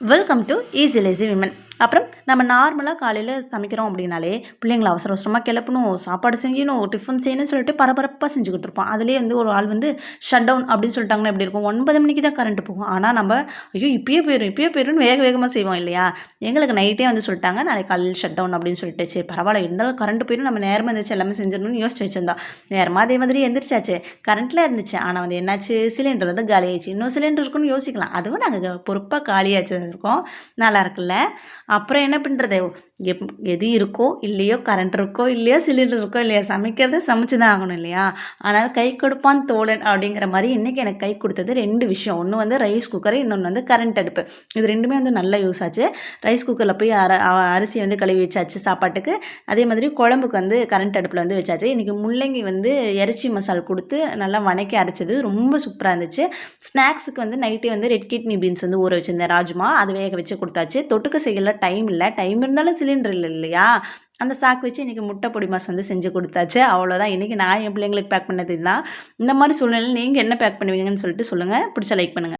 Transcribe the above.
Welcome to easy lazy women. அப்புறம் நம்ம நார்மலாக காலையில் சமைக்கிறோம் அப்படின்னாலே பிள்ளைங்களை அவசர அவசரமாக கிளப்பணும், சாப்பாடு செய்யணும், டிஃபன் செய்யணும்னு சொல்லிட்டு பரபரப்பாக செஞ்சுக்கிட்டு இருப்போம். அதுலேயே ஒரு ஆள் ஷட் டவுன் அப்படின்னு சொல்லிட்டாங்கன்னா எப்படி இருக்கும்? 9 மணிக்கு தான் கரண்ட் போகும். ஆனால் நம்ம ஐயோ இப்பயே போயிடும் இப்பயே போயிடும்னு வேக வேகமாக செய்வோம் இல்லையா? எங்களுக்கு நைட்டே சொல்லிட்டாங்க நாளைக்கு காலையில் ஷட் டவுன் அப்படின்னு சொல்லிட்டு. சரி பரவாயில்ல, இருந்தாலும் கரண்ட் போயிடும், நம்ம நேரமாக இருந்துச்சு எல்லாமே செஞ்சிடணும்னு யோசிச்சு வச்சிருந்தோம். நேரமாக அதே மாதிரி எந்திரிச்சாச்சு, கரண்ட்டில் இருந்துச்சு. ஆனால் என்னாச்சு, சிலிண்டர் காலி ஆயிடுச்சு. இன்னும் சிலிண்டர் இருக்குன்னு யோசிக்கலாம், அதுவும் நாங்கள் பொறுப்பாக காலியாச்சு இருக்கோம். நல்லா இருக்குல்ல? அப்புறம் என்ன பண்ணுறது, எது இருக்கோ இல்லையோ, கரண்ட் இருக்கோ இல்லையோ, சிலிண்டர் இருக்கோ இல்லையா, சமைக்கிறத சமைச்சு தான் ஆகணும் இல்லையா? ஆனால் கை கொடுப்பான் தோழன் அப்படிங்கிற மாதிரி இன்றைக்கி எனக்கு கை கொடுத்தது 2 விஷயம். ஒன்று ரைஸ் குக்கர், இன்னொன்று கரண்ட் அடுப்பு. இது 2மே நல்லா யூஸ் ஆச்சு. ரைஸ் குக்கரில் போய் அரிசி கழுவி வச்சாச்சு சாப்பாட்டுக்கு. அதே மாதிரி குழம்புக்கு கரண்ட் அடுப்பில் வச்சாச்சு. இன்றைக்கி முள்ளங்கி இறைச்சி மசால் கொடுத்து நல்லா வணக்கி அரைச்சது ரொம்ப சூப்பராக இருந்துச்சு. ஸ்நாக்ஸுக்கு நைட்டே ரெட் கிட்னி பீன்ஸ் ஊற வச்சுருந்தேன், ராஜ்மா, அது வேக வச்சு கொடுத்தாச்சு. தொட்டுக்க செய்யல டைம் இல்லை, டைம் இருந்தாலும் சிலிண்டர் இல்லை இல்லையா? அந்த சாக்கு வச்சு இன்றைக்கி முட்டை பொடி மாஸ் செஞ்சு கொடுத்தாச்சு. அவ்வளோதான். இன்றைக்கி நான் என் பிள்ளைங்களுக்கு பேக் பண்ணது தான். இந்த மாதிரி சூழ்நிலையில் நீங்கள் என்ன பேக் பண்ணுவீங்கன்னு சொல்லிட்டு சொல்லுங்கள். பிடிச்ச லைக் பண்ணுங்கள்.